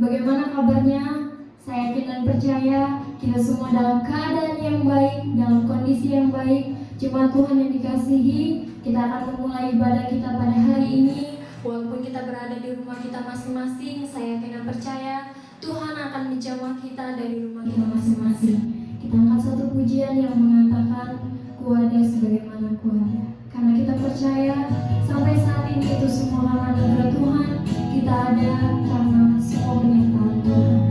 Bagaimana kabarnya? Saya yakin dan percaya kita semua dalam keadaan yang baik, dalam kondisi yang baik. Cuma Tuhan yang dikasihi, kita akan memulai ibadah kita pada hari ini. Walaupun kita berada di rumah kita masing-masing, saya yakin dan percaya Tuhan akan menjamah kita dari rumah kita masing-masing. Kita angkat satu pujian yang mengatakan, Ku ada sebagaimana Ku ada. Karena kita percaya sampai saat ini itu semua karena anugerah Tuhan. Kita ada karena semua penyertaan Tuhan.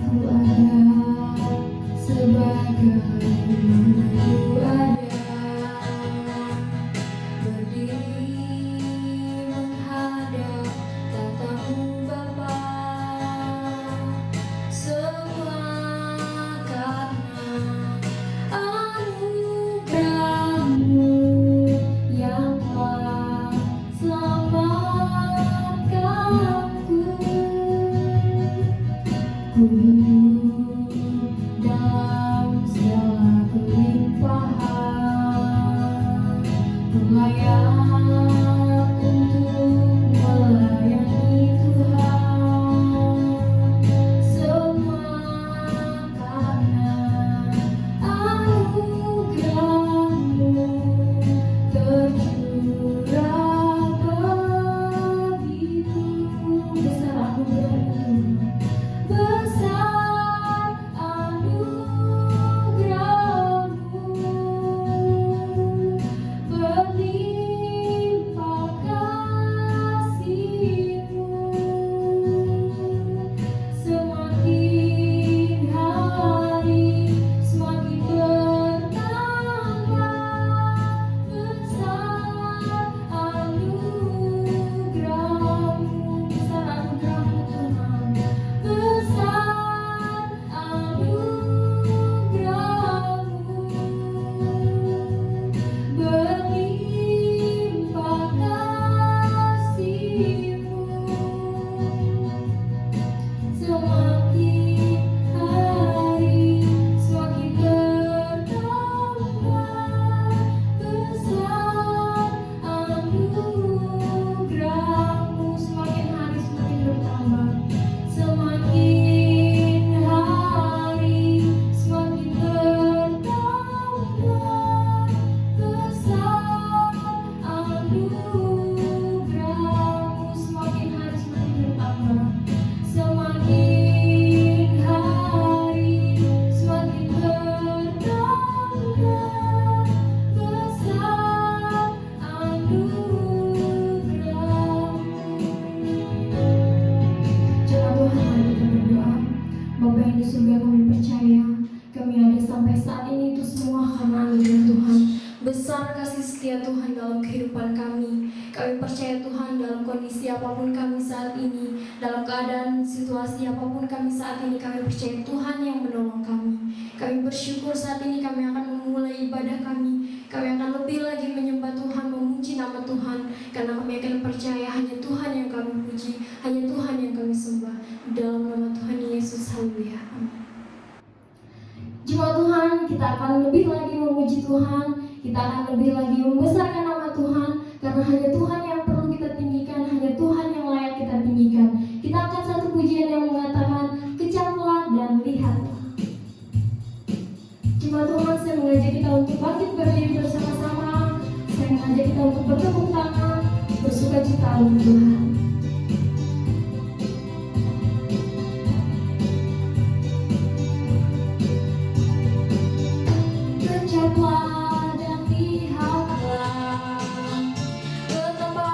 Ku ada sebagaimana Ku ada. Apapun kami saat ini, dalam keadaan situasi apapun kami saat ini, kami percaya Tuhan yang menolong kami. Kami bersyukur saat ini kami akan memulai ibadah kami. Kami akan lebih lagi menyembah Tuhan, memuji nama Tuhan. Karena kami akan percaya hanya Tuhan yang kami puji, hanya Tuhan yang kami sembah. Dalam nama Tuhan Yesus, haleluya. Jemaat Tuhan, kita akan lebih lagi memuji Tuhan. Kita akan lebih lagi membesarkan nama Tuhan. Karena hanya Tuhan yang perlu kita tinggikan, hanya Tuhan yang layak kita tinggikan. Kita akan satu pujian yang mengatakan, kejamlah dan lihatlah. Jemaat Tuhan, saya mengajak kita untuk bangkit berdiri bersama-sama. Saya mengajak kita untuk bertepuk tangan, bersukacita untuk Tuhan. Kejamlah dan lihatlah, betapa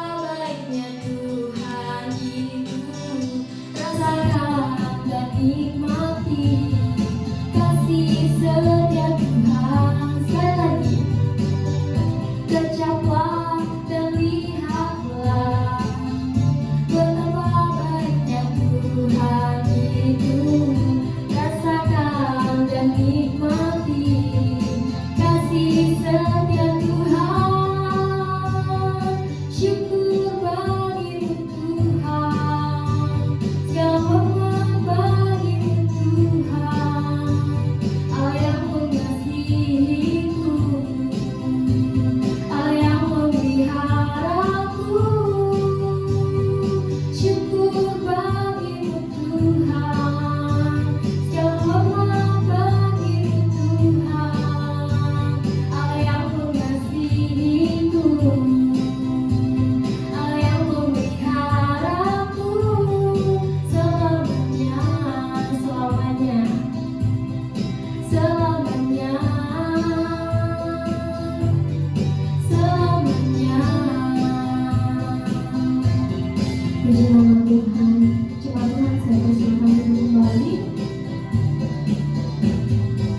nama Tuhan. Cuma Tuhan saya persilakan untuk kembali.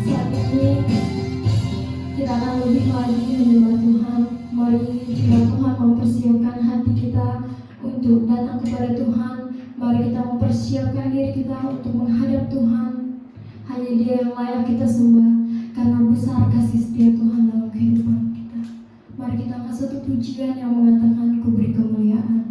Saat ini kita akan lebih lagi menyembah Tuhan. Mari jika Tuhan mempersiapkan hati kita untuk datang kepada Tuhan, mari kita mempersiapkan diri kita untuk menghadap Tuhan. Hanya Dia yang layak kita sembah, karena besar kasih setia Tuhan dalam kehidupan kita. Mari kita angkat satu pujian yang mengatakan, Ku beri kemuliaan.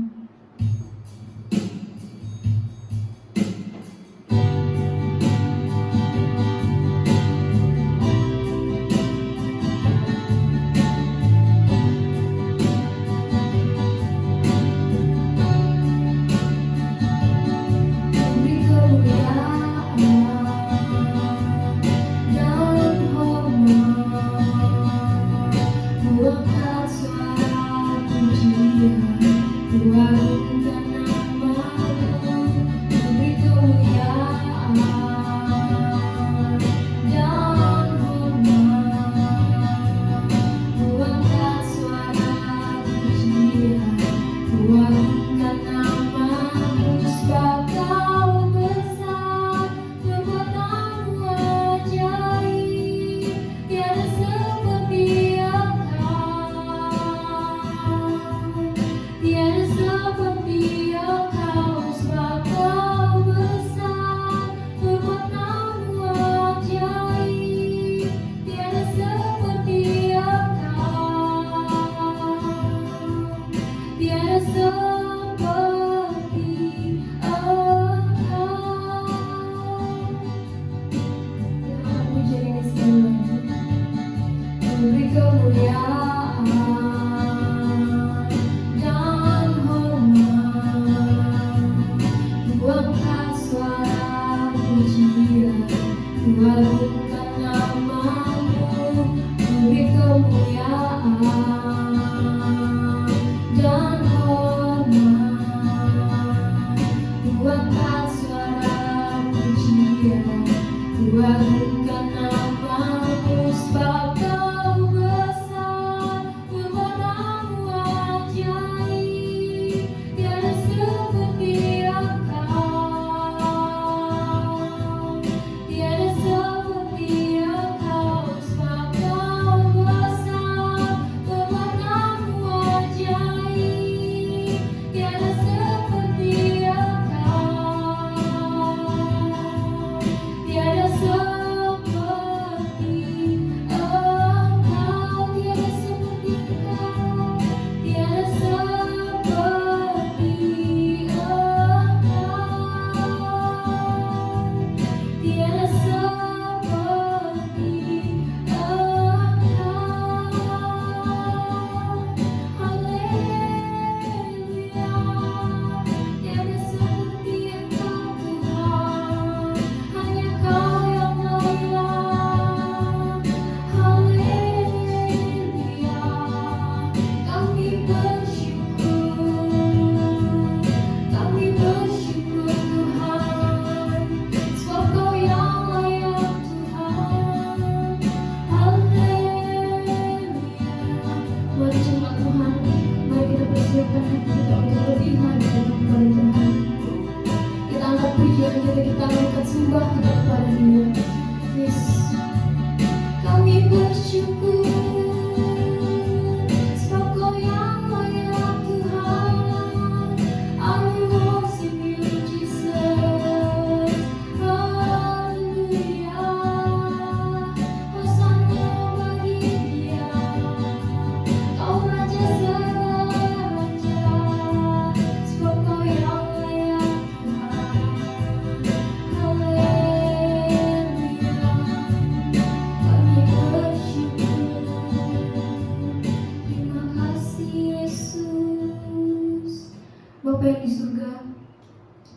Bapa yang di surga,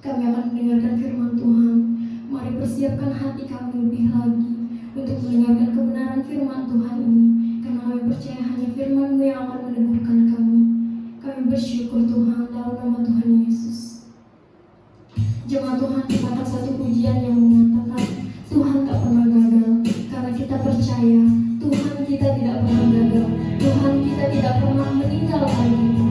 kami akan mendengarkan firman Tuhan. Mari persiapkan hati kami lebih lagi untuk mendengarkan kebenaran firman Tuhan ini, karena kami percaya hanya firman-Mu yang akan meneguhkan kami. Kami bersyukur Tuhan dalam nama Tuhan Yesus. Jemaat Tuhan, kita akan satu pujian yang mengatakan Tuhan tak pernah gagal, karena kita percaya Tuhan kita tidak pernah gagal. Tuhan kita tidak pernah meninggalkan kita.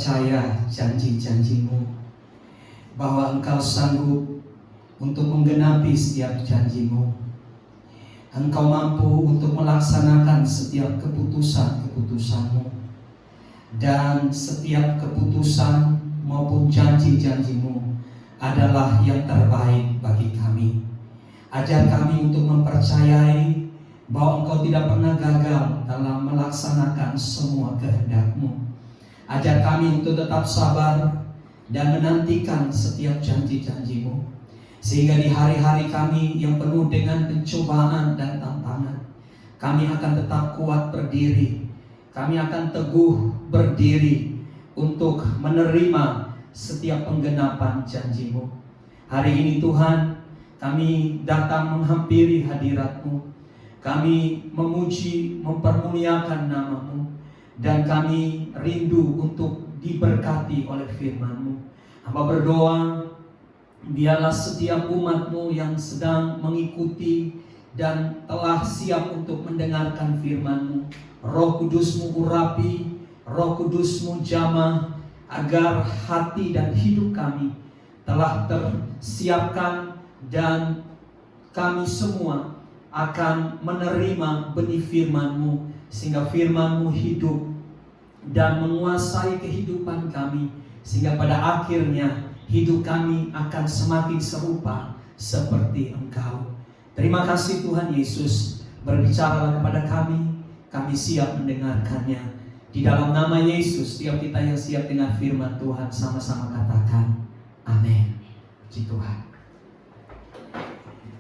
percaya janji-janji-Mu, bahwa Engkau sanggup untuk menggenapi setiap janji-Mu. Engkau mampu untuk melaksanakan setiap keputusan-keputusan-Mu, dan setiap keputusan maupun janji-janji-Mu adalah yang terbaik bagi kami. Ajar kami untuk mempercayai bahwa Engkau tidak pernah gagal dalam melaksanakan semua kehendak-Mu. Ajar kami untuk tetap sabar dan menantikan setiap janji-janji-Mu, sehingga di hari-hari kami yang penuh dengan pencobaan dan tantangan, kami akan tetap kuat berdiri. Kami akan teguh berdiri untuk menerima setiap penggenapan janji-Mu. Hari ini Tuhan, kami datang menghampiri hadirat-Mu. Kami memuji, mempermuliakan nama-Mu, dan kami rindu untuk diberkati oleh firman-Mu. Hamba berdoa, biarlah setiap umat-Mu yang sedang mengikuti dan telah siap untuk mendengarkan firman-Mu, Roh Kudus-Mu urapi, Roh Kudus-Mu jamah, agar hati dan hidup kami telah tersiapkan, dan kami semua akan menerima benih firman-Mu, sehingga firman-Mu hidup dan menguasai kehidupan kami, sehingga pada akhirnya hidup kami akan semakin serupa seperti Engkau. Terima kasih Tuhan Yesus, berbicaralah kepada kami siap mendengarkannya. Di dalam nama Yesus, setiap kita yang siap dengan firman Tuhan sama-sama katakan amin. Puji Tuhan.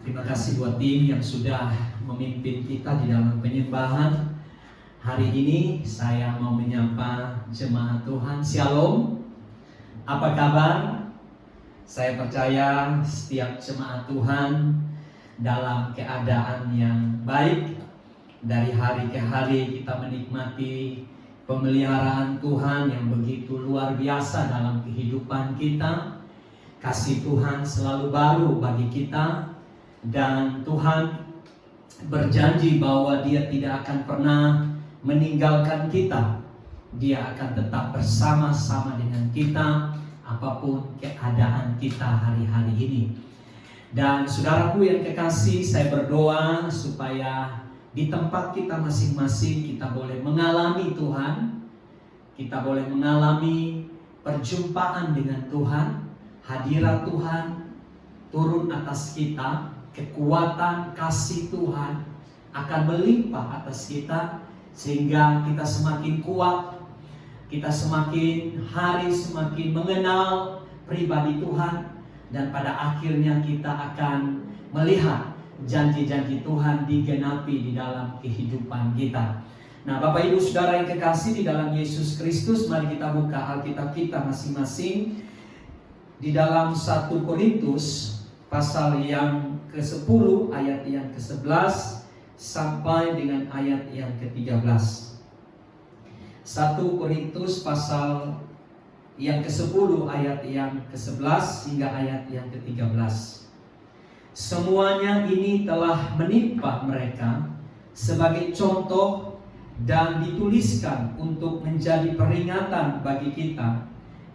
Terima kasih buat tim yang sudah memimpin kita di dalam penyembahan. Hari ini saya mau menyapa jemaat Tuhan. Shalom. Apa kabar? Saya percaya setiap jemaat Tuhan dalam keadaan yang baik. Dari hari ke hari kita menikmati pemeliharaan Tuhan yang begitu luar biasa dalam kehidupan kita. Kasih Tuhan selalu baru bagi kita, dan Tuhan berjanji bahwa Dia tidak akan pernah meninggalkan kita. Dia akan tetap bersama-sama dengan kita apapun keadaan kita hari-hari ini. Dan saudaraku yang kekasih, saya berdoa supaya di tempat kita masing-masing kita boleh mengalami Tuhan, kita boleh mengalami perjumpaan dengan Tuhan, hadirat Tuhan turun atas kita, kekuatan kasih Tuhan akan melimpah atas kita, sehingga kita semakin kuat, kita semakin hari semakin mengenal pribadi Tuhan, dan pada akhirnya kita akan melihat janji-janji Tuhan digenapi di dalam kehidupan kita. Nah, Bapak Ibu Saudara yang kekasih di dalam Yesus Kristus, mari kita buka Alkitab kita masing-masing di dalam 1 Korintus pasal yang ke-10 ayat yang ke-11 sampai dengan ayat yang ke-13. 1 Korintus pasal yang ke-10 ayat yang ke-11 hingga ayat yang ke-13. Semuanya ini telah menimpa mereka sebagai contoh dan dituliskan untuk menjadi peringatan bagi kita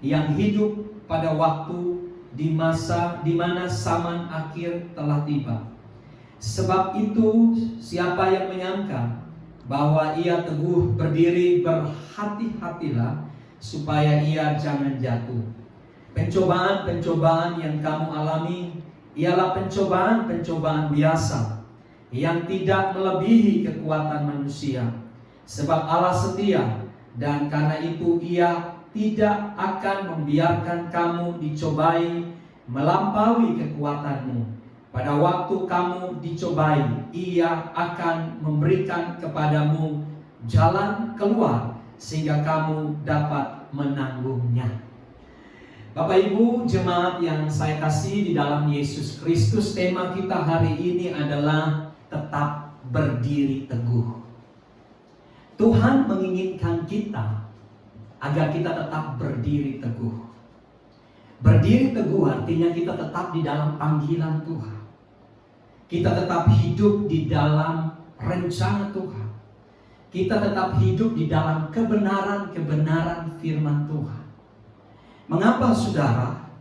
yang hidup pada waktu di masa di mana zaman akhir telah tiba. Sebab itu siapa yang menyangka bahwa ia teguh berdiri, berhati-hatilah supaya ia jangan jatuh. Pencobaan-pencobaan yang kamu alami ialah pencobaan-pencobaan biasa yang tidak melebihi kekuatan manusia. Sebab Allah setia, dan karena itu Ia tidak akan membiarkan kamu dicobai melampaui kekuatanmu. Pada waktu kamu dicobai, Ia akan memberikan kepadamu jalan keluar sehingga kamu dapat menanggungnya. Bapak Ibu jemaat yang saya kasih di dalam Yesus Kristus, tema kita hari ini adalah tetap berdiri teguh. Tuhan menginginkan kita agar kita tetap berdiri teguh. Berdiri teguh artinya kita tetap di dalam panggilan Tuhan. Kita tetap hidup di dalam rencana Tuhan. Kita tetap hidup di dalam kebenaran-kebenaran firman Tuhan. Mengapa saudara?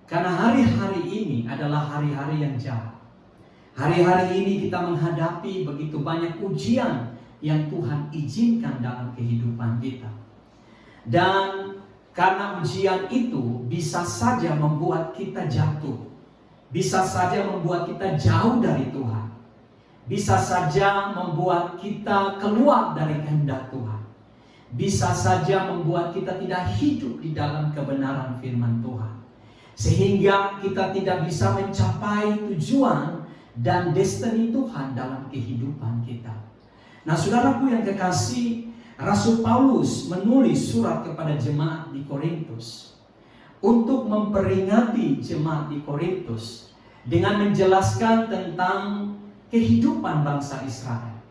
Karena hari-hari ini adalah hari-hari yang jahat. Hari-hari ini kita menghadapi begitu banyak ujian yang Tuhan izinkan dalam kehidupan kita. Dan karena ujian itu bisa saja membuat kita jatuh. Bisa saja membuat kita jauh dari Tuhan. Bisa saja membuat kita keluar dari kehendak Tuhan. Bisa saja membuat kita tidak hidup di dalam kebenaran firman Tuhan. Sehingga kita tidak bisa mencapai tujuan dan destiny Tuhan dalam kehidupan kita. Nah, saudaraku yang kekasih, Rasul Paulus menulis surat kepada jemaat di Korintus untuk memperingati jemaat di Korintus dengan menjelaskan tentang kehidupan bangsa Israel,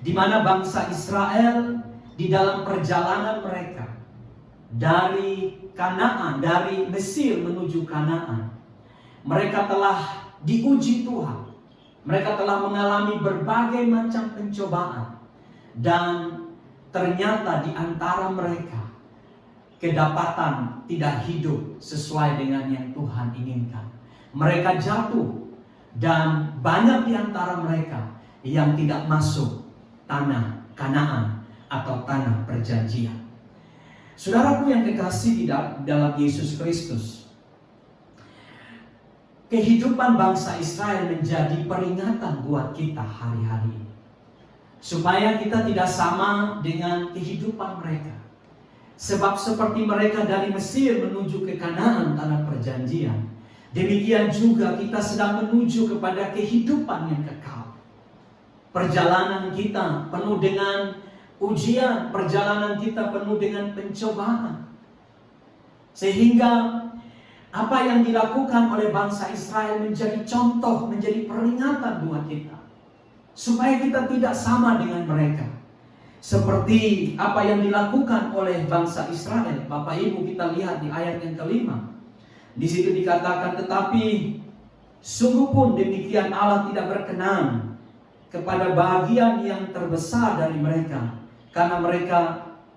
di mana bangsa Israel di dalam perjalanan mereka dari Kanaan, dari Mesir menuju Kanaan, mereka telah diuji Tuhan. Mereka telah mengalami berbagai macam pencobaan, dan ternyata di antara mereka kedapatan tidak hidup sesuai dengan yang Tuhan inginkan. Mereka jatuh, dan banyak di antara mereka yang tidak masuk tanah Kanaan atau tanah perjanjian. Saudaraku yang kekasih di dalam Yesus Kristus, kehidupan bangsa Israel menjadi peringatan buat kita hari-hari ini, supaya kita tidak sama dengan kehidupan mereka. Sebab seperti mereka dari Mesir menuju ke Kanaan, tanah perjanjian, demikian juga kita sedang menuju kepada kehidupan yang kekal. Perjalanan kita penuh dengan ujian, perjalanan kita penuh dengan pencobaan. Sehingga apa yang dilakukan oleh bangsa Israel menjadi contoh, menjadi peringatan buat kita, supaya kita tidak sama dengan mereka. Seperti apa yang dilakukan oleh bangsa Israel. Bapak Ibu, kita lihat di ayat yang kelima. Di situ dikatakan, tetapi sungguh pun demikian Allah tidak berkenan kepada bagian yang terbesar dari mereka, karena mereka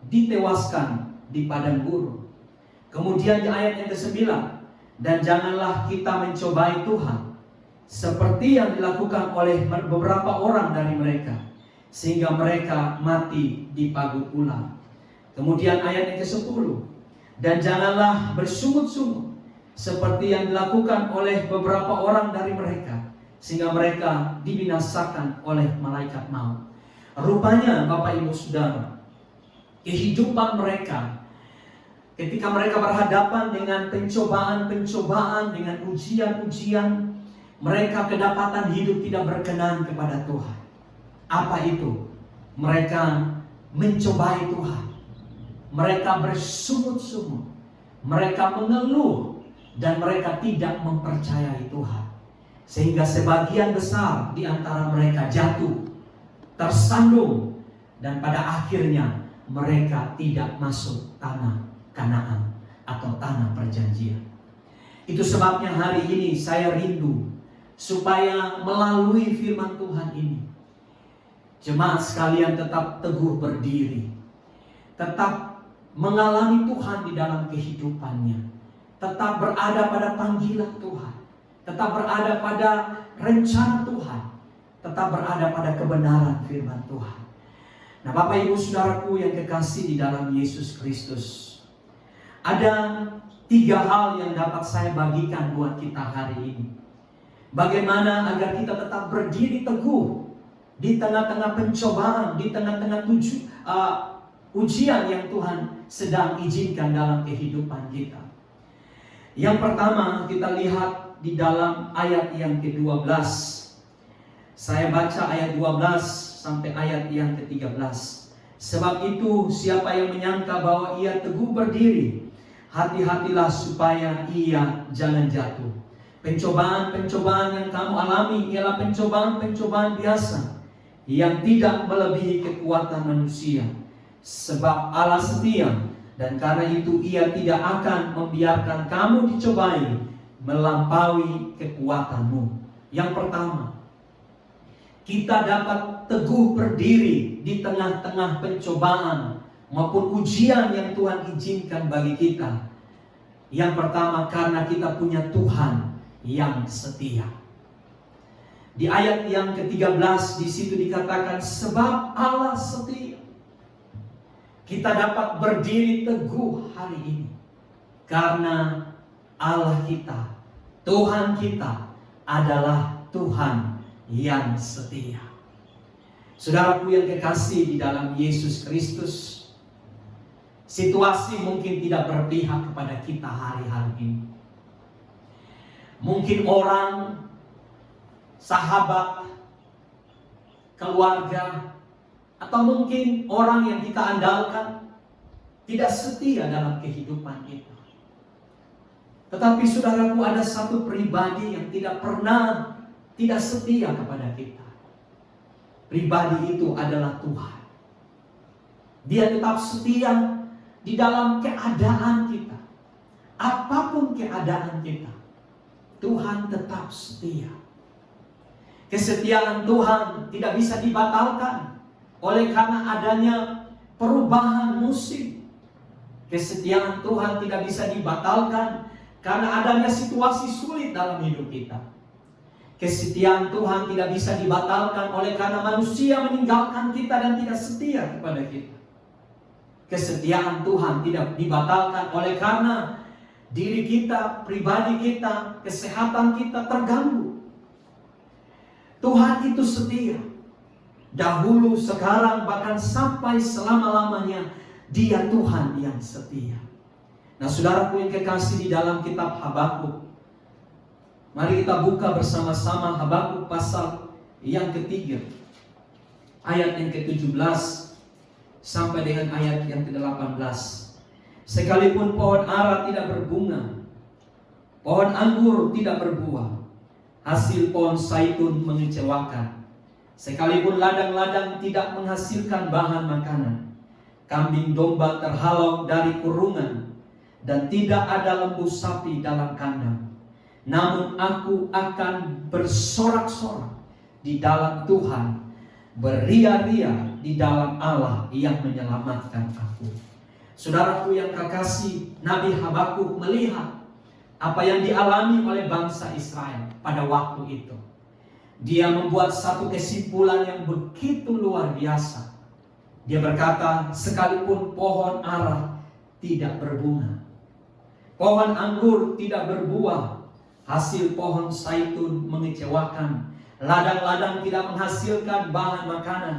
ditewaskan di padang gurun. Kemudian di ayat yang ke-9, dan janganlah kita mencobai Tuhan seperti yang dilakukan oleh beberapa orang dari mereka, sehingga mereka mati di pagut ular. Kemudian ayat yang ke-10, dan janganlah bersungut-sungut seperti yang dilakukan oleh beberapa orang dari mereka, sehingga mereka dibinasakan oleh malaikat maut. Rupanya Bapak Ibu Saudara, kehidupan mereka ketika mereka berhadapan dengan pencobaan-pencobaan, dengan ujian-ujian, mereka kedapatan hidup tidak berkenan kepada Tuhan. Apa itu? Mereka mencobai Tuhan. Mereka bersungut-sungut. Mereka mengeluh, dan mereka tidak mempercayai Tuhan. Sehingga sebagian besar di antara mereka jatuh, tersandung, dan pada akhirnya mereka tidak masuk tanah Kanaan atau tanah perjanjian. Itu sebabnya hari ini saya rindu supaya melalui firman Tuhan ini, jemaat sekalian tetap teguh berdiri, tetap mengalami Tuhan di dalam kehidupannya, tetap berada pada panggilan Tuhan, tetap berada pada rencana Tuhan, tetap berada pada kebenaran firman Tuhan. Nah, Bapak Ibu Saudaraku yang kekasih di dalam Yesus Kristus, ada 3 hal yang dapat saya bagikan buat kita hari ini. Bagaimana agar kita tetap berdiri teguh di tengah-tengah pencobaan, di tengah-tengah ujian yang Tuhan sedang izinkan dalam kehidupan kita. Yang pertama, kita lihat di dalam ayat yang ke-12. Saya baca ayat 12 sampai ayat yang ke-13. Sebab itu, siapa yang menyangka bahwa ia teguh berdiri, hati-hatilah supaya ia jangan jatuh. Pencobaan-pencobaan yang kamu alami ialah pencobaan-pencobaan biasa yang tidak melebihi kekuatan manusia. Sebab Allah setia, dan karena itu ia tidak akan membiarkan kamu dicobai melampaui kekuatanmu. Yang pertama, kita dapat teguh berdiri di tengah-tengah pencobaan maupun ujian yang Tuhan izinkan bagi kita, Yang pertama, karena kita punya Tuhan yang setia. Di ayat yang ke-13 di situ dikatakan, sebab Allah setia, kita dapat berdiri teguh hari ini karena Allah kita, Tuhan kita adalah Tuhan yang setia. Saudaraku yang kekasih di dalam Yesus Kristus, situasi mungkin tidak berpihak kepada kita hari-hari ini. Mungkin orang, sahabat, keluarga, atau mungkin orang yang kita andalkan tidak setia dalam kehidupan kita. Tetapi saudaraku, ada satu pribadi yang tidak pernah tidak setia kepada kita. Pribadi itu adalah Tuhan. Dia tetap setia di dalam keadaan kita. Apapun keadaan kita, Tuhan tetap setia. Kesetiaan Tuhan tidak bisa dibatalkan oleh karena adanya perubahan musim. Kesetiaan Tuhan tidak bisa dibatalkan karena adanya situasi sulit dalam hidup kita. Kesetiaan Tuhan tidak bisa dibatalkan oleh karena manusia meninggalkan kita dan tidak setia kepada kita. Kesetiaan Tuhan tidak dibatalkan oleh karena diri kita, pribadi kita, kesehatan kita terganggu. Tuhan itu setia. Dahulu, sekarang, bahkan sampai selama-lamanya, Dia Tuhan yang setia. Nah, saudaraku yang kekasih, di dalam kitab Habakuk, mari kita buka bersama-sama Habakuk pasal yang ketiga, ayat yang ke-17 sampai dengan ayat yang ke-18. Sekalipun pohon ara tidak berbunga, pohon anggur tidak berbuah, hasil pohon zaitun mengecewakan. Sekalipun ladang-ladang tidak menghasilkan bahan makanan, kambing domba terhalau dari kurungan, dan tidak ada lembu sapi dalam kandang. Namun aku akan bersorak-sorak di dalam Tuhan, beria-ria di dalam Allah yang menyelamatkan aku. Saudaraku yang kekasih, Nabi Habakuk melihat apa yang dialami oleh bangsa Israel pada waktu itu. Dia membuat satu kesimpulan yang begitu luar biasa. Dia berkata, sekalipun pohon ara tidak berbunga, pohon anggur tidak berbuah, hasil pohon zaitun mengecewakan, ladang-ladang tidak menghasilkan bahan makanan,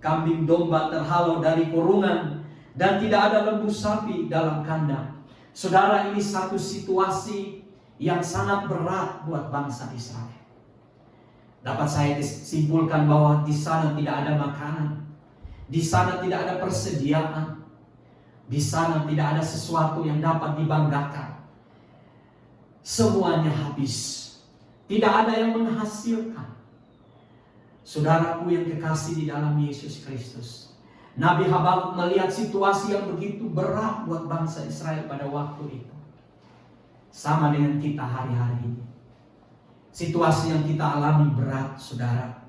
kambing domba terhalau dari kurungan, dan tidak ada lembu sapi dalam kandang. Saudara, ini satu situasi yang sangat berat buat bangsa Israel. Dapat saya simpulkan bahwa di sana tidak ada makanan, di sana tidak ada persediaan, di sana tidak ada sesuatu yang dapat dibanggakan. Semuanya habis, tidak ada yang menghasilkan. Saudaraku yang kekasih di dalam Yesus Kristus, Nabi Habakuk melihat situasi yang begitu berat buat bangsa Israel pada waktu itu. Sama dengan kita hari-hari ini. Situasi yang kita alami berat, saudara.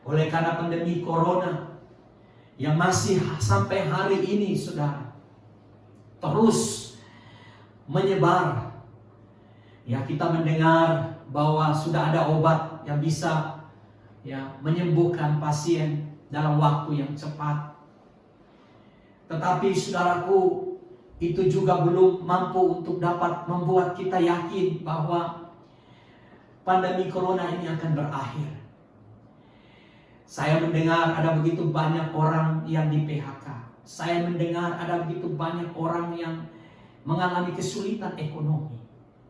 Oleh karena pandemi corona yang masih sampai hari ini, saudara, terus menyebar. Ya, kita mendengar bahwa sudah ada obat yang bisa menyembuhkan pasien dalam waktu yang cepat. Tetapi saudaraku, itu juga belum mampu untuk dapat membuat kita yakin bahwa pandemi corona ini akan berakhir. Saya mendengar ada begitu banyak orang yang di PHK. Saya mendengar ada begitu banyak orang yang mengalami kesulitan ekonomi,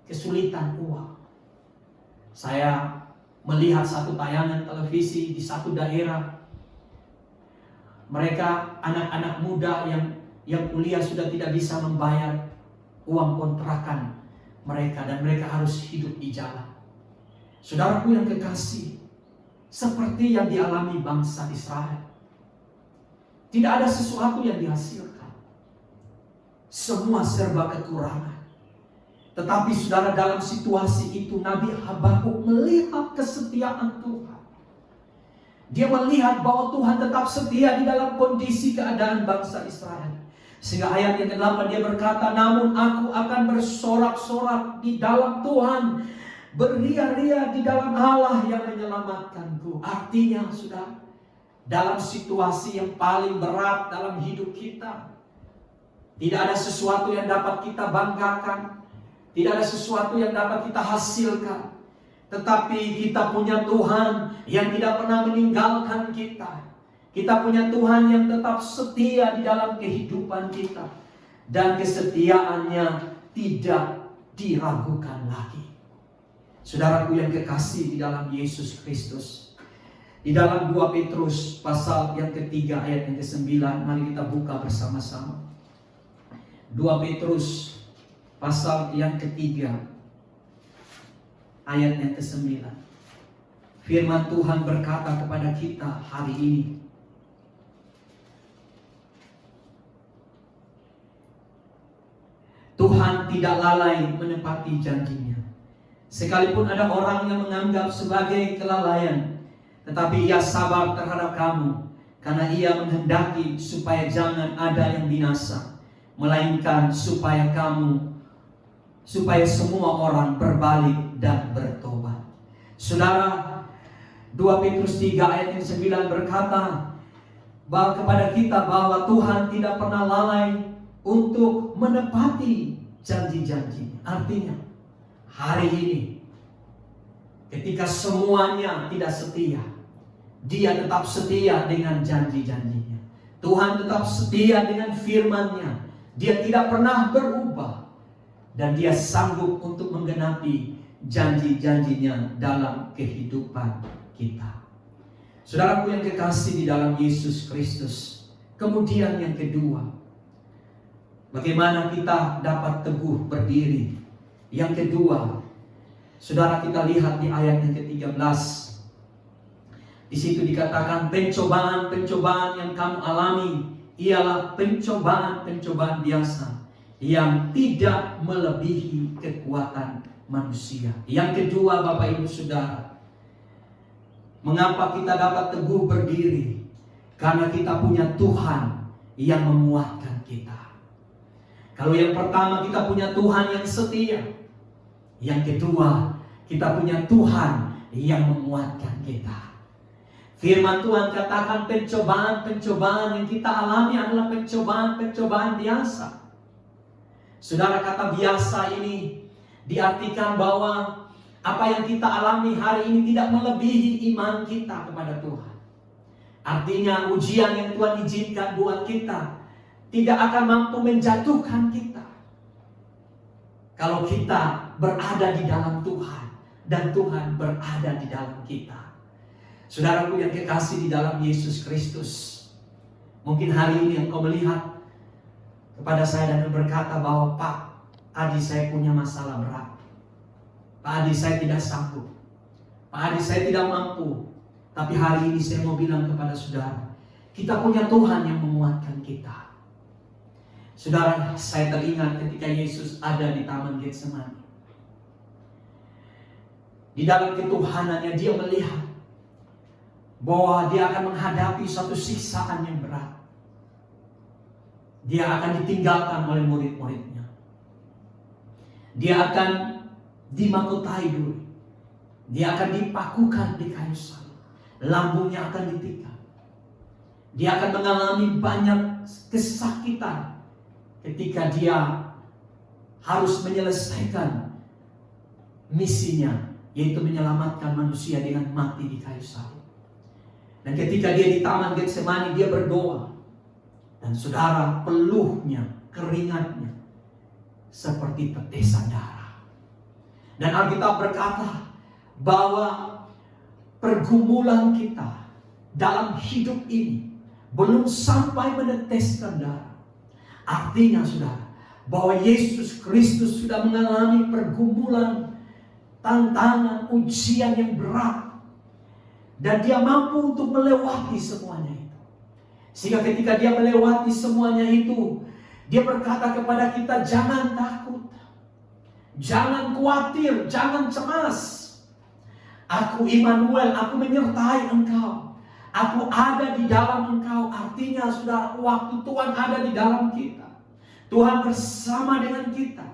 kesulitan uang. Saya melihat satu tayangan televisi di satu daerah. Mereka anak-anak muda yang kuliah sudah tidak bisa membayar uang kontrakan mereka, dan mereka harus hidup di jalan. Saudaraku yang kekasih, seperti yang dialami bangsa Israel, tidak ada sesuatu yang dihasilkan. Semua serba kekurangan. Tetapi saudara, dalam situasi itu Nabi Habakuk melihat kesetiaan Tuhan. Dia melihat bahwa Tuhan tetap setia di dalam kondisi keadaan bangsa Israel. Sehingga ayat yang ke-8 dia berkata, namun aku akan bersorak-sorak di dalam Tuhan, beria-ria di dalam Allah yang menyelamatkanku. Artinya sudah dalam situasi yang paling berat dalam hidup kita, tidak ada sesuatu yang dapat kita banggakan, tidak ada sesuatu yang dapat kita hasilkan. Tetapi kita punya Tuhan yang tidak pernah meninggalkan kita. Kita punya Tuhan yang tetap setia di dalam kehidupan kita. Dan kesetiaannya tidak diragukan lagi. Saudaraku yang kekasih di dalam Yesus Kristus, di dalam 2 Petrus pasal yang ketiga ayat yang ke-9, mari kita buka bersama-sama. 2 Petrus pasal yang ketiga ayat yang ke-9. Firman Tuhan berkata kepada kita hari ini, Tuhan tidak lalai menepati janjinya. Sekalipun ada orang yang menganggap sebagai kelalaian, tetapi ia sabar terhadap kamu, karena ia menghendaki supaya jangan ada yang binasa, melainkan supaya semua orang berbalik dan bertobat. Saudara, 2 Petrus 3 ayat yang 9 berkata bahwa kepada kita bahwa Tuhan tidak pernah lalai untuk menepati janji-janji. Artinya hari ini ketika semuanya tidak setia, Dia tetap setia dengan janji-janjinya. Tuhan tetap setia dengan firman-Nya. Dia tidak pernah berubah, dan Dia sanggup untuk menggenapi janji-janjinya dalam kehidupan kita. Saudaraku yang kekasih di dalam Yesus Kristus, kemudian yang kedua, bagaimana kita dapat teguh berdiri? Yang kedua, saudara, kita lihat di ayat yang ke-13. Di situ dikatakan pencobaan-pencobaan yang kamu alami ialah pencobaan-pencobaan biasa yang tidak melebihi kekuatan manusia. Yang kedua, Bapak Ibu Saudara, mengapa kita dapat teguh berdiri? Karena kita punya Tuhan yang menguatkan kita. Kalau yang pertama, kita punya Tuhan yang setia. Yang kedua, kita punya Tuhan yang menguatkan kita. Firman Tuhan katakan pencobaan-pencobaan yang kita alami adalah pencobaan-pencobaan biasa. Saudara, kata biasa ini diartikan bahwa apa yang kita alami hari ini tidak melebihi iman kita kepada Tuhan. Artinya ujian yang Tuhan izinkan buat kita tidak akan mampu menjatuhkan kita kalau kita berada di dalam Tuhan dan Tuhan berada di dalam kita. Saudaraku yang kekasih di dalam Yesus Kristus, mungkin hari ini engkau melihat kepada saya dan berkata bahwa Pak Adi, saya punya masalah berat. Pak Adi, saya tidak sanggup. Pak Adi, saya tidak mampu. Tapi hari ini saya mau bilang kepada saudara, kita punya Tuhan yang menguatkan kita. Saudara, saya teringat ketika Yesus ada di Taman Getsemani. Di dalam ketuhanannya Dia melihat bahwa Dia akan menghadapi suatu siksaan yang berat. Dia akan ditinggalkan oleh murid-muridnya. Dia akan dimahkotai dulu. Dia akan dipakukan di kayu salib. Lambungnya akan ditikam. Dia akan mengalami banyak kesakitan ketika Dia harus menyelesaikan misinya, yaitu menyelamatkan manusia dengan mati di kayu salib. Dan ketika Dia di Taman Getsemani, Dia berdoa. Dan saudara, peluhnya, keringatnya seperti tetesan darah. Dan Alkitab berkata bahwa pergumulan kita dalam hidup ini belum sampai meneteskan darah. Artinya saudara, bahwa Yesus Kristus sudah mengalami pergumulan, tantangan, ujian yang berat. Dan Dia mampu untuk melewati semuanya itu. Sehingga ketika Dia melewati semuanya itu, Dia berkata kepada kita, jangan takut, jangan khawatir, jangan cemas. Aku Immanuel, aku menyertai engkau. Aku ada di dalam engkau. Artinya saudara, waktu Tuhan ada di dalam kita, Tuhan bersama dengan kita.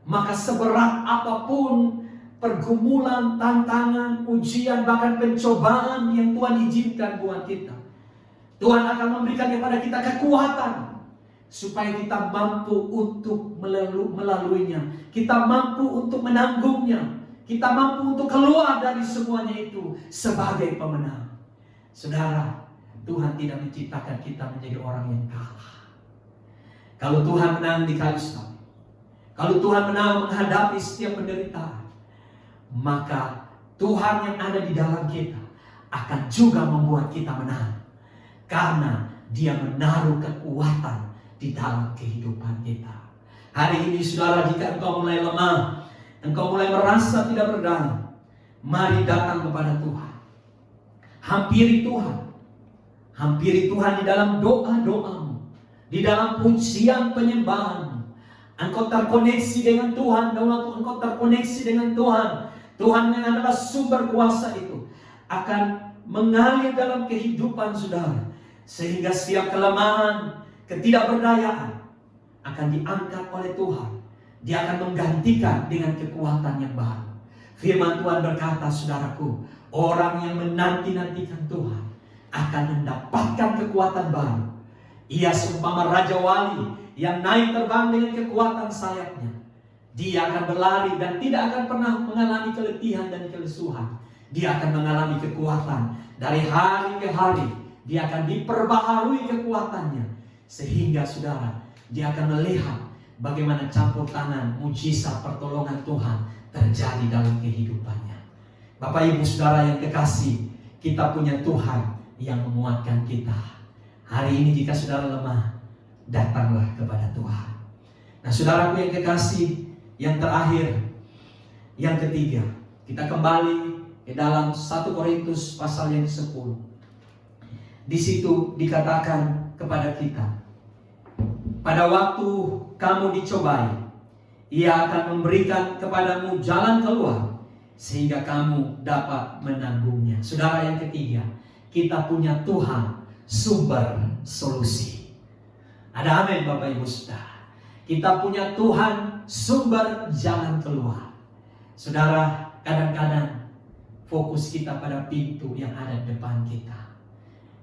Maka seberat apapun pergumulan, tantangan, ujian, bahkan pencobaan yang Tuhan izinkan buat kita, Tuhan akan memberikan kepada kita kekuatan supaya kita mampu untuk melaluinya. Kita mampu untuk menanggungnya. Kita mampu untuk keluar dari semuanya itu sebagai pemenang. Saudara, Tuhan tidak menciptakan kita menjadi orang yang kalah. Kalau Tuhan menang di kayu salib, kalau Tuhan menang menghadapi setiap penderitaan, maka Tuhan yang ada di dalam kita akan juga membuat kita menang. Karena Dia menaruh kekuatan di dalam kehidupan kita. Hari ini saudara, jika engkau mulai lemah, engkau mulai merasa tidak berdaya, mari datang kepada Tuhan. Hampiri Tuhan. Hampiri Tuhan di dalam doa-doamu, di dalam pujian penyembahanmu. Engkau terkoneksi dengan Tuhan. Dan waktu engkau terkoneksi dengan Tuhan, Tuhan yang adalah sumber kuasa itu akan mengalir dalam kehidupan saudara, sehingga setiap kelemahan, ketidakberdayaan akan diangkat oleh Tuhan. Dia akan menggantikan dengan kekuatan yang baru. Firman Tuhan berkata, saudaraku, orang yang menanti-nantikan Tuhan akan mendapatkan kekuatan baru. Ia seumpama Raja Wali yang naik terbang dengan kekuatan sayapnya. Dia akan berlari dan tidak akan pernah mengalami keletihan dan kelesuhan. Dia akan mengalami kekuatan dari hari ke hari. Dia akan diperbaharui kekuatannya, sehingga saudara, dia akan melihat bagaimana campur tangan mujizat pertolongan Tuhan terjadi dalam kehidupannya. Bapak Ibu saudara yang kekasih, kita punya Tuhan yang menguatkan kita. Hari ini jika saudara lemah, datanglah kepada Tuhan. Nah saudaraku yang kekasih, yang terakhir, yang ketiga, kita kembali ke dalam 1 Korintus pasal yang 10. Di situ dikatakan kepada kita, pada waktu kamu dicobai, Ia akan memberikan kepadamu jalan keluar sehingga kamu dapat menanggungnya. Saudara yang ketiga, kita punya Tuhan sumber solusi. Ada amin Bapak Ibu Saudara. Kita punya Tuhan sumber jalan keluar. Saudara, kadang-kadang fokus kita pada pintu yang ada di depan kita.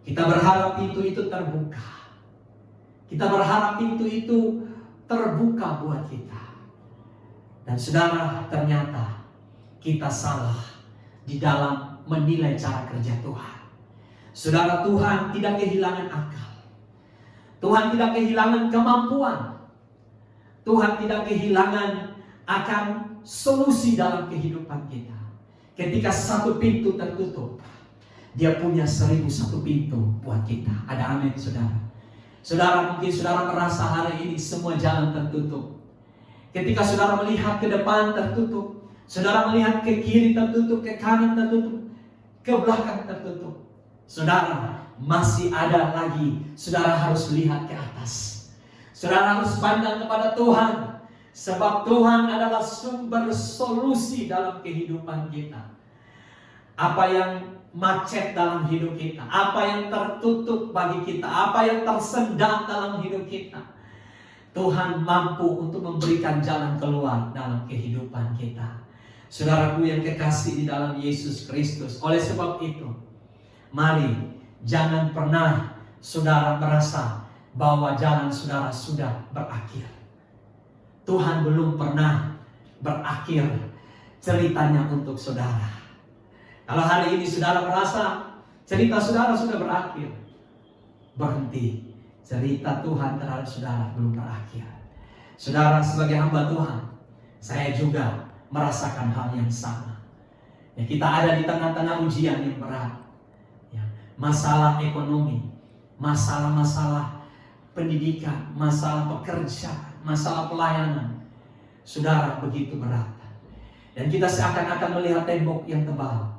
Kita berharap pintu itu terbuka. Kita berharap pintu itu terbuka buat kita. Dan saudara, ternyata kita salah di dalam menilai cara kerja Tuhan. Saudara, Tuhan tidak kehilangan akal. Tuhan tidak kehilangan kemampuan. Tuhan tidak kehilangan akan solusi dalam kehidupan kita. Ketika satu pintu tertutup, Dia punya 1001 pintu buat kita. Ada amin saudara. Saudara, mungkin saudara merasa hari ini semua jalan tertutup. Ketika saudara melihat ke depan tertutup, saudara melihat ke kiri tertutup, ke kanan tertutup, ke belakang tertutup. Saudara, masih ada lagi. Saudara harus lihat ke atas. Saudara harus pandang kepada Tuhan. Sebab Tuhan adalah sumber solusi dalam kehidupan kita. Apa yang macet dalam hidup kita, apa yang tertutup bagi kita, apa yang tersendat dalam hidup kita, Tuhan mampu untuk memberikan jalan keluar dalam kehidupan kita. Saudaraku yang kekasih di dalam Yesus Kristus, oleh sebab itu, mari jangan pernah saudara merasa bahwa jalan saudara sudah berakhir. Tuhan belum pernah berakhir ceritanya untuk saudara. Kalau hari ini saudara merasa cerita saudara sudah berakhir, berhenti. Cerita Tuhan terhadap saudara belum berakhir. Saudara, sebagai hamba Tuhan, saya juga merasakan hal yang sama. Ya, kita ada di tengah-tengah ujian yang berat. Ya, masalah ekonomi, masalah-masalah pendidikan, masalah pekerjaan, masalah pelayanan. Saudara, begitu berat. Dan kita seakan-akan melihat tembok yang tebal.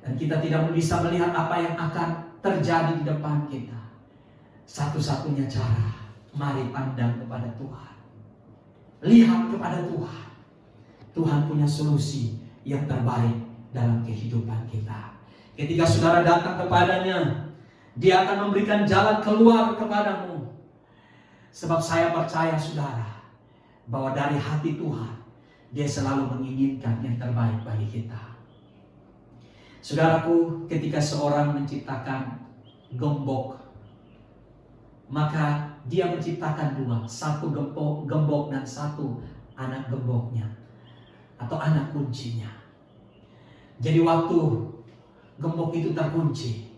Dan kita tidak bisa melihat apa yang akan terjadi di depan kita. Satu-satunya cara, mari pandang kepada Tuhan. Lihat kepada Tuhan. Tuhan punya solusi yang terbaik dalam kehidupan kita. Ketika saudara datang kepadanya, Dia akan memberikan jalan keluar kepadamu. Sebab saya percaya saudara, bahwa dari hati Tuhan, Dia selalu menginginkan yang terbaik bagi kita. Saudaraku, ketika seorang menciptakan gembok, maka dia menciptakan dua, satu gembok dan satu anak gemboknya atau anak kuncinya. Jadi waktu gembok itu terkunci,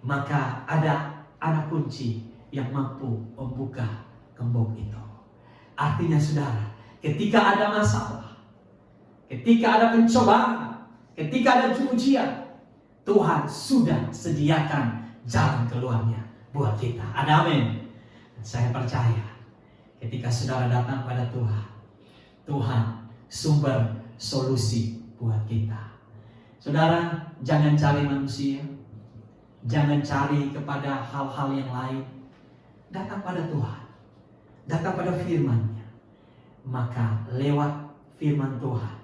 maka ada anak kunci yang mampu membuka gembok itu. Artinya saudara, ketika ada masalah, ketika ada pencobaan, ketika ada ujian, Tuhan sudah sediakan jalan keluarnya buat kita. Ada amin. Saya percaya ketika saudara datang pada Tuhan, Tuhan sumber solusi buat kita. Saudara, jangan cari manusia, jangan cari kepada hal-hal yang lain. Datang pada Tuhan, datang pada firman-Nya. Maka lewat firman Tuhan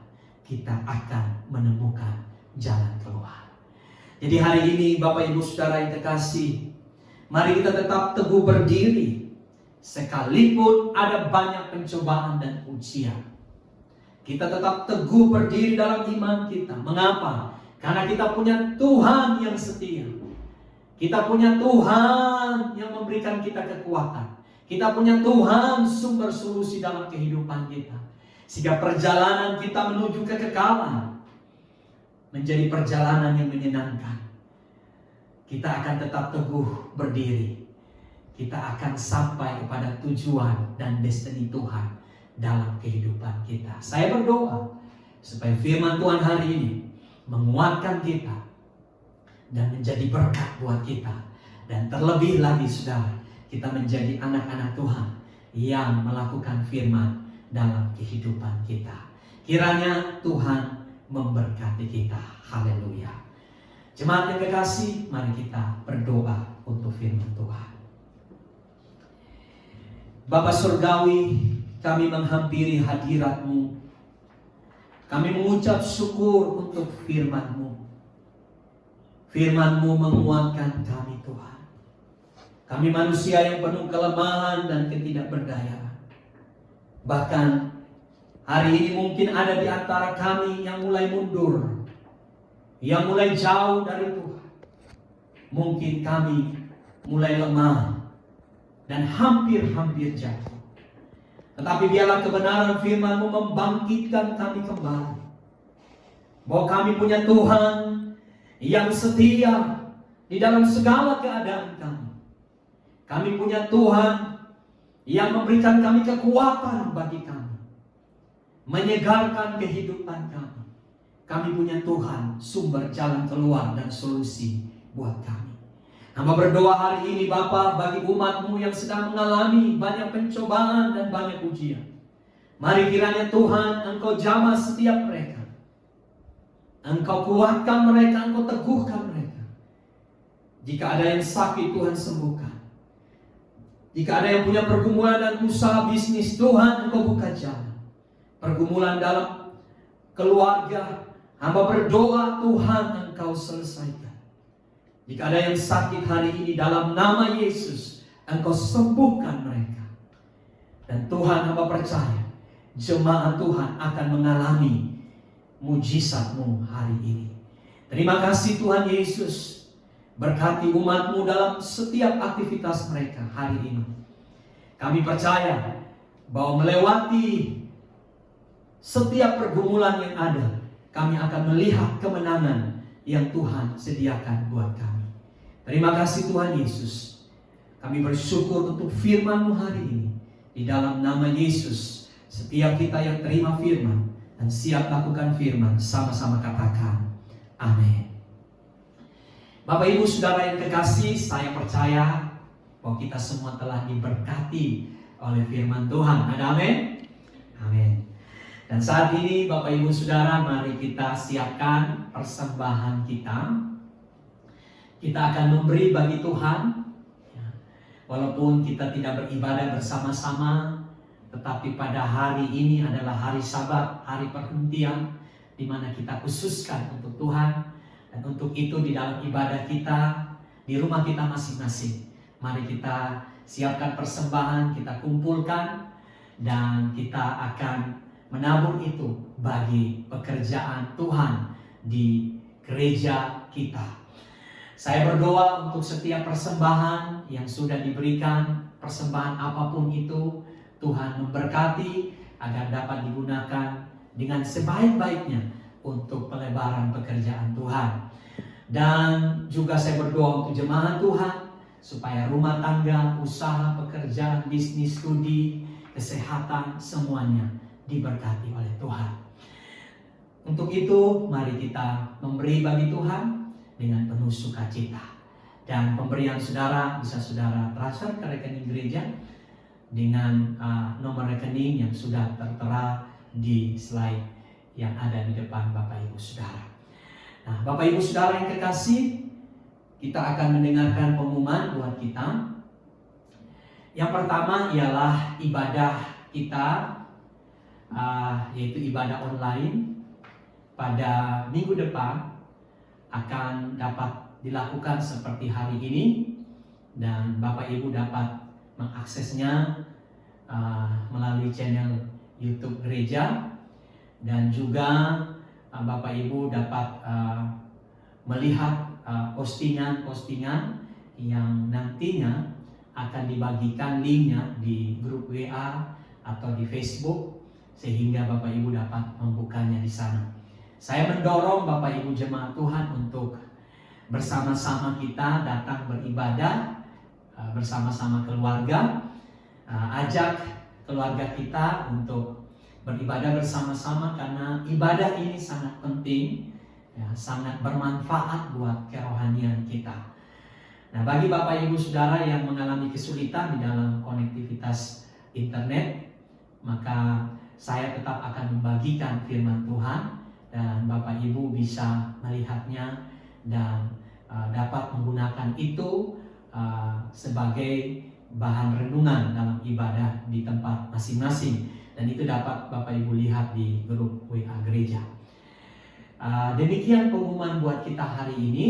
kita akan menemukan jalan keluar. Jadi hari ini Bapak Ibu Saudara yang terkasih, mari kita tetap teguh berdiri sekalipun ada banyak pencobaan dan ujian. Kita tetap teguh berdiri dalam iman kita. Mengapa? Karena kita punya Tuhan yang setia. Kita punya Tuhan yang memberikan kita kekuatan. Kita punya Tuhan sumber solusi dalam kehidupan kita. Sehingga perjalanan kita menuju kekekalan menjadi perjalanan yang menyenangkan. Kita akan tetap teguh berdiri. Kita akan sampai kepada tujuan dan destiny Tuhan dalam kehidupan kita. Saya berdoa supaya firman Tuhan hari ini menguatkan kita dan menjadi berkat buat kita. Dan terlebih lagi saudara, kita menjadi anak-anak Tuhan yang melakukan firman dalam kehidupan kita. Kiranya Tuhan memberkati kita. Haleluya. Jemaat yang kekasih, mari kita berdoa untuk firman Tuhan. Bapa Surgawi, kami menghampiri hadirat-Mu. Kami mengucap syukur untuk firman-Mu. Firman-Mu menguatkan kami Tuhan. Kami manusia yang penuh kelemahan dan ketidakberdayaan. Bahkan hari ini mungkin ada di antara kami yang mulai mundur, yang mulai jauh dari Tuhan. Mungkin kami mulai lemah dan hampir-hampir jatuh. Tetapi biarlah kebenaran firman-Mu membangkitkan kami kembali. Bahwa kami punya Tuhan yang setia di dalam segala keadaan kami. Kami punya Tuhan yang memberikan kami kekuatan bagi kami, menyegarkan kehidupan kami. Kami punya Tuhan sumber jalan keluar dan solusi buat kami. Hamba berdoa hari ini Bapa bagi umat-Mu yang sedang mengalami banyak pencobaan dan banyak ujian. Mari kiranya Tuhan Engkau jamah setiap mereka. Engkau kuatkan mereka, Engkau teguhkan mereka. Jika ada yang sakit, Tuhan sembuhkan. Jika ada yang punya pergumulan dan usaha bisnis, Tuhan Engkau buka jalan. Pergumulan dalam keluarga, hamba berdoa Tuhan Engkau selesaikan. Jika ada yang sakit hari ini, dalam nama Yesus Engkau sembuhkan mereka. Dan Tuhan hamba percaya jemaat Tuhan akan mengalami mujizat-Mu hari ini. Terima kasih Tuhan Yesus. Berkati umat-Mu dalam setiap aktivitas mereka hari ini. Kami percaya bahwa melewati setiap pergumulan yang ada, kami akan melihat kemenangan yang Tuhan sediakan buat kami. Terima kasih Tuhan Yesus. Kami bersyukur untuk firman-Mu hari ini. Di dalam nama Yesus, setiap kita yang terima firman dan siap lakukan firman, sama-sama katakan amin. Bapak Ibu Saudara yang kekasih, saya percaya bahwa kita semua telah diberkati oleh firman Tuhan. Ada amin? Amin. Dan saat ini Bapak Ibu Saudara, mari kita siapkan persembahan kita. Kita akan memberi bagi Tuhan. Walaupun kita tidak beribadah bersama-sama, tetapi pada hari ini adalah hari Sabat, hari perhentian, di mana kita khususkan untuk Tuhan. Dan untuk itu di dalam ibadah kita, di rumah kita masing-masing, mari kita siapkan persembahan, kita kumpulkan, dan kita akan menabur itu bagi pekerjaan Tuhan di gereja kita. Saya berdoa untuk setiap persembahan yang sudah diberikan, persembahan apapun itu, Tuhan memberkati agar dapat digunakan dengan sebaik-baiknya untuk pelebaran pekerjaan Tuhan. Dan juga saya berdoa untuk jemaat Tuhan, supaya rumah tangga, usaha, pekerjaan, bisnis, studi, kesehatan, semuanya diberkati oleh Tuhan. Untuk itu, mari kita memberi bagi Tuhan dengan penuh sukacita. Dan pemberian saudara bisa saudara transfer ke rekening gereja dengan nomor rekening yang sudah tertera di slide yang ada di depan Bapak Ibu Saudara. Nah, Bapak Ibu Saudara yang kekasih, kita akan mendengarkan pengumuman buat kita. Yang pertama ialah ibadah kita, yaitu ibadah online pada minggu depan akan dapat dilakukan seperti hari ini, dan Bapak Ibu dapat mengaksesnya melalui channel YouTube gereja, dan juga Bapak Ibu dapat melihat postingan-postingan yang nantinya akan dibagikan linknya di grup WA atau di Facebook, sehingga Bapak Ibu dapat membukanya di sana. Saya mendorong Bapak Ibu jemaat Tuhan untuk bersama-sama kita datang beribadah bersama-sama keluarga. Ajak keluarga kita untuk beribadah bersama-sama, karena ibadah ini sangat penting, ya, sangat bermanfaat buat kerohanian kita. Nah, bagi Bapak Ibu Saudara yang mengalami kesulitan di dalam konektivitas internet, maka saya tetap akan membagikan firman Tuhan, dan Bapak Ibu bisa melihatnya dan dapat menggunakan itu sebagai bahan renungan dalam ibadah di tempat masing-masing, dan itu dapat Bapak Ibu lihat di grup WA gereja. Demikian pengumuman buat kita hari ini.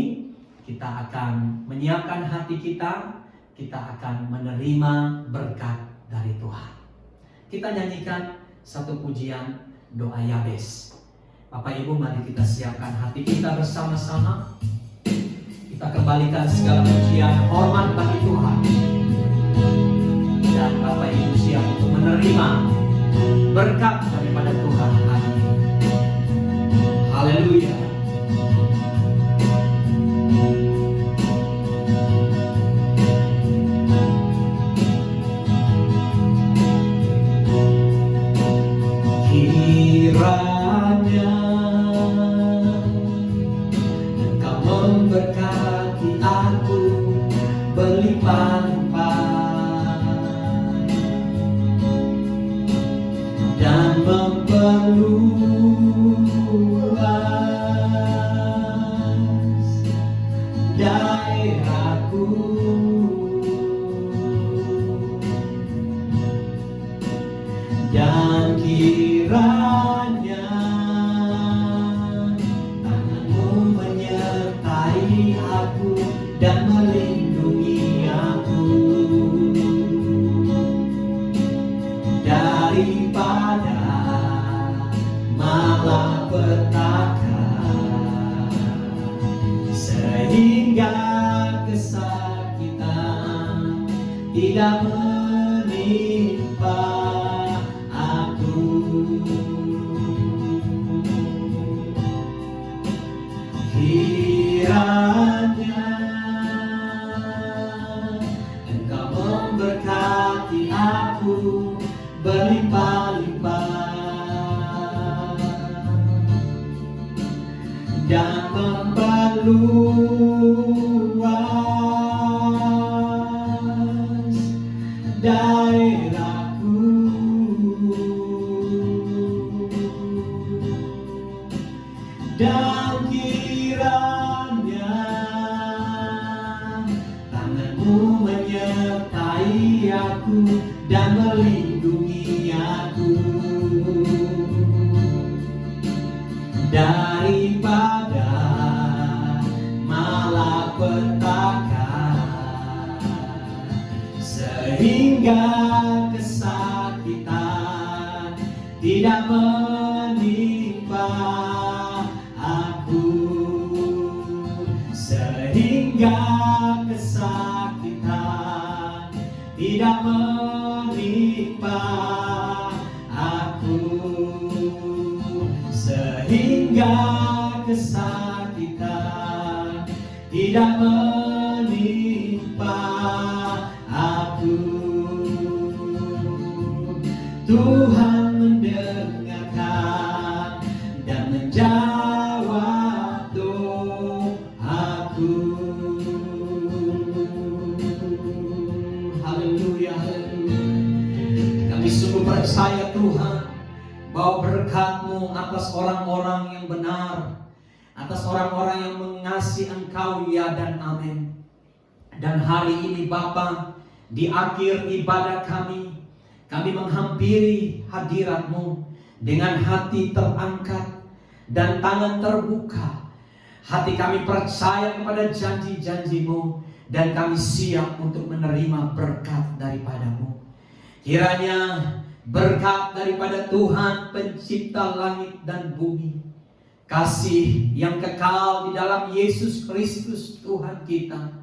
Kita akan menyiapkan hati kita akan menerima berkat dari Tuhan. Kita nyanyikan satu pujian doa Yabes. Bapak Ibu, mari kita siapkan hati kita bersama-sama. Kita kembalikan segala pujian hormat bagi Tuhan, dan Bapak Ibu siap untuk menerima berkat daripada Tuhan hari ini. Haleluya. Kiranya Engkau memberkati aku berlimpah-limpah dan memperluas daerahku, dan kiranya tanganmu menyertai aku dan melindungi aku daripada malapetaka, sehingga kesakitan tidak menimpa aku. Kiranya Engkau memberkati aku berlimpah-limpah dan memperluas daerahku, dan kiranya tanganmu menyertai aku dan melindungi aku daripada malapetaka, sehingga kesakitan tidak menimpa aku, sehingga kesakitan tidak menimpa aku, sehingga kesakitan tidak menimpa aku. Tuhan mendengarkan dan menjawab doaku. Haleluya, haleluya. Kami sungguh percaya Tuhan bahwa berkat-Mu atas orang-orang yang benar, atas orang-orang yang mengasihi Engkau, ya dan amin. Dan hari ini Bapa, di akhir ibadah kami menghampiri hadirat-Mu dengan hati terangkat dan tangan terbuka. Hati kami percaya kepada janji-janji-Mu dan kami siap untuk menerima berkat daripada-Mu. Kiranya berkat daripada Tuhan pencipta langit dan bumi, kasih yang kekal di dalam Yesus Kristus Tuhan kita,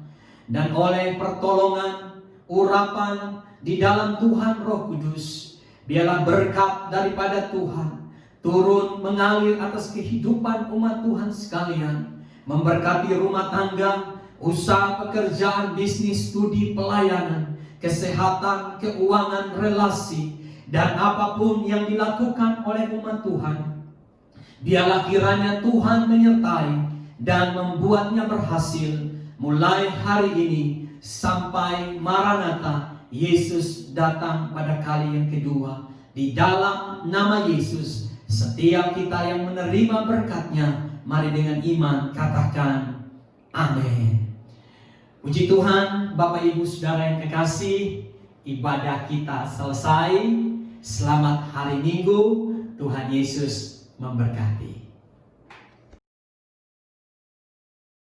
dan oleh pertolongan urapan di dalam Tuhan Roh Kudus, biarlah berkat daripada Tuhan turun mengalir atas kehidupan umat Tuhan sekalian, memberkati rumah tangga, usaha, pekerjaan, bisnis, studi, pelayanan, kesehatan, keuangan, relasi, dan apapun yang dilakukan oleh umat Tuhan. Biarlah kiranya Tuhan menyertai dan membuatnya berhasil mulai hari ini sampai Maranatha, Yesus datang pada kali yang kedua. Di dalam nama Yesus, setiap kita yang menerima berkat-Nya, mari dengan iman katakan amin. Puji Tuhan, Bapak Ibu Saudara yang kekasih, ibadah kita selesai. Selamat hari Minggu, Tuhan Yesus memberkati.